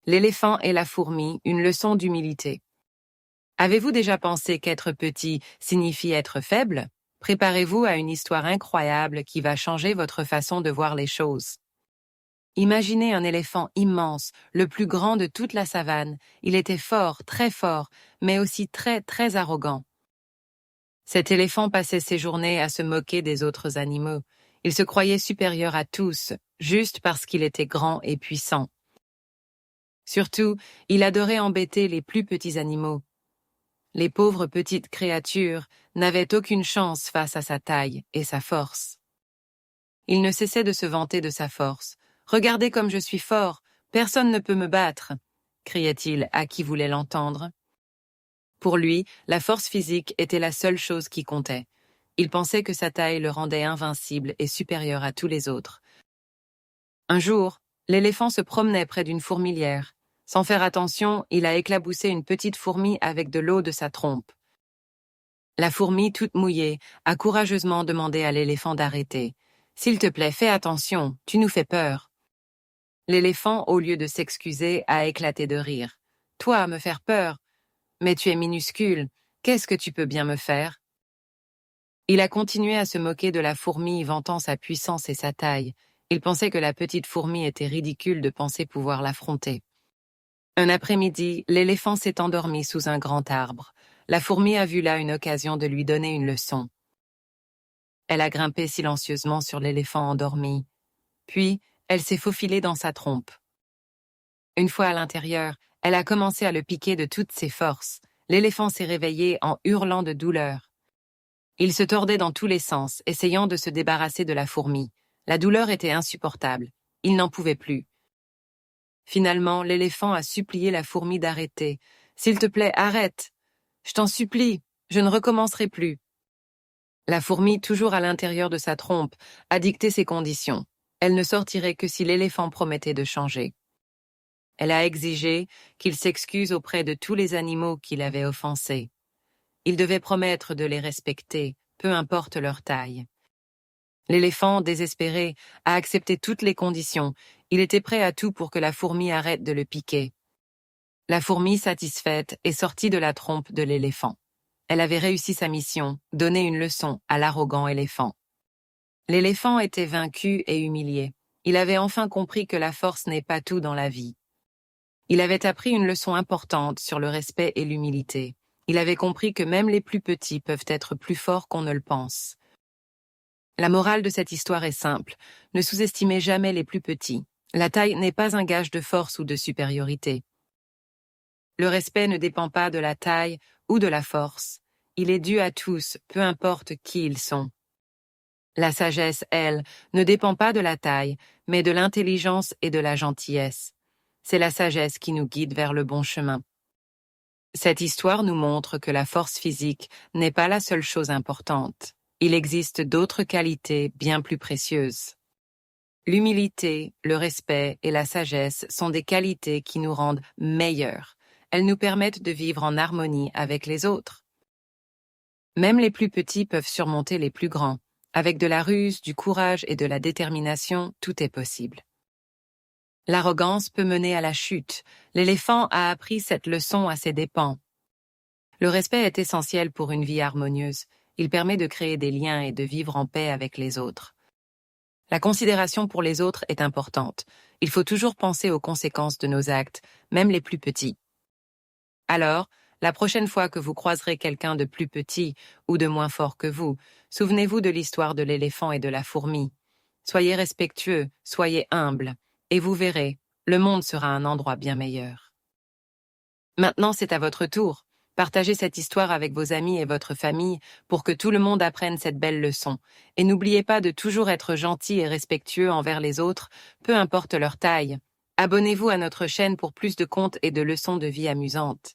L'éléphant et la fourmi, une leçon d'humilité. Avez-vous déjà pensé qu'être petit signifie être faible? Préparez-vous à une histoire incroyable qui va changer votre façon de voir les choses. Imaginez un éléphant immense, le plus grand de toute la savane. Il était fort, mais aussi très, très arrogant. Cet éléphant passait ses journées à se moquer des autres animaux. Il se croyait supérieur à tous, juste parce qu'il était grand et puissant. Surtout, il adorait embêter les plus petits animaux. Les pauvres petites créatures n'avaient aucune chance face à sa taille et sa force. Il ne cessait de se vanter de sa force. « Regardez comme je suis fort, personne ne peut me battre !» criait-il à qui voulait l'entendre. Pour lui, la force physique était la seule chose qui comptait. Il pensait que sa taille le rendait invincible et supérieur à tous les autres. Un jour, l'éléphant se promenait près d'une fourmilière. Sans faire attention, il a éclaboussé une petite fourmi avec de l'eau de sa trompe. La fourmi, toute mouillée, a courageusement demandé à l'éléphant d'arrêter. « S'il te plaît, fais attention, tu nous fais peur. » L'éléphant, au lieu de s'excuser, a éclaté de rire. « Toi, me faire peur? Mais tu es minuscule, qu'est-ce que tu peux bien me faire ?» Il a continué à se moquer de la fourmi, vantant sa puissance et sa taille. Il pensait que la petite fourmi était ridicule de penser pouvoir l'affronter. Un après-midi, l'éléphant s'est endormi sous un grand arbre. La fourmi a vu là une occasion de lui donner une leçon. Elle a grimpé silencieusement sur l'éléphant endormi. Puis, elle s'est faufilée dans sa trompe. Une fois à l'intérieur, elle a commencé à le piquer de toutes ses forces. L'éléphant s'est réveillé en hurlant de douleur. Il se tordait dans tous les sens, essayant de se débarrasser de la fourmi. La douleur était insupportable. Il n'en pouvait plus. Finalement, l'éléphant a supplié la fourmi d'arrêter. « S'il te plaît, arrête. Je t'en supplie, je ne recommencerai plus. » La fourmi, toujours à l'intérieur de sa trompe, a dicté ses conditions. Elle ne sortirait que si l'éléphant promettait de changer. Elle a exigé qu'il s'excuse auprès de tous les animaux qu'il avait offensés. Il devait promettre de les respecter, peu importe leur taille. L'éléphant, désespéré, a accepté toutes les conditions. Il était prêt à tout pour que la fourmi arrête de le piquer. La fourmi, satisfaite, est sortie de la trompe de l'éléphant. Elle avait réussi sa mission, donner une leçon à l'arrogant éléphant. L'éléphant était vaincu et humilié. Il avait enfin compris que la force n'est pas tout dans la vie. Il avait appris une leçon importante sur le respect et l'humilité. Il avait compris que même les plus petits peuvent être plus forts qu'on ne le pense. La morale de cette histoire est simple. Ne sous-estimez jamais les plus petits. La taille n'est pas un gage de force ou de supériorité. Le respect ne dépend pas de la taille ou de la force. Il est dû à tous, peu importe qui ils sont. La sagesse, elle, ne dépend pas de la taille, mais de l'intelligence et de la gentillesse. C'est la sagesse qui nous guide vers le bon chemin. Cette histoire nous montre que la force physique n'est pas la seule chose importante. Il existe d'autres qualités bien plus précieuses. L'humilité, le respect et la sagesse sont des qualités qui nous rendent meilleurs. Elles nous permettent de vivre en harmonie avec les autres. Même les plus petits peuvent surmonter les plus grands. Avec de la ruse, du courage et de la détermination, tout est possible. L'arrogance peut mener à la chute. L'éléphant a appris cette leçon à ses dépens. Le respect est essentiel pour une vie harmonieuse. Il permet de créer des liens et de vivre en paix avec les autres. La considération pour les autres est importante. Il faut toujours penser aux conséquences de nos actes, même les plus petits. Alors, la prochaine fois que vous croiserez quelqu'un de plus petit ou de moins fort que vous, souvenez-vous de l'histoire de l'éléphant et de la fourmi. Soyez respectueux, soyez humbles, et vous verrez, le monde sera un endroit bien meilleur. Maintenant, c'est à votre tour. Partagez cette histoire avec vos amis et votre famille pour que tout le monde apprenne cette belle leçon. Et n'oubliez pas de toujours être gentil et respectueux envers les autres, peu importe leur taille. Abonnez-vous à notre chaîne pour plus de contes et de leçons de vie amusantes.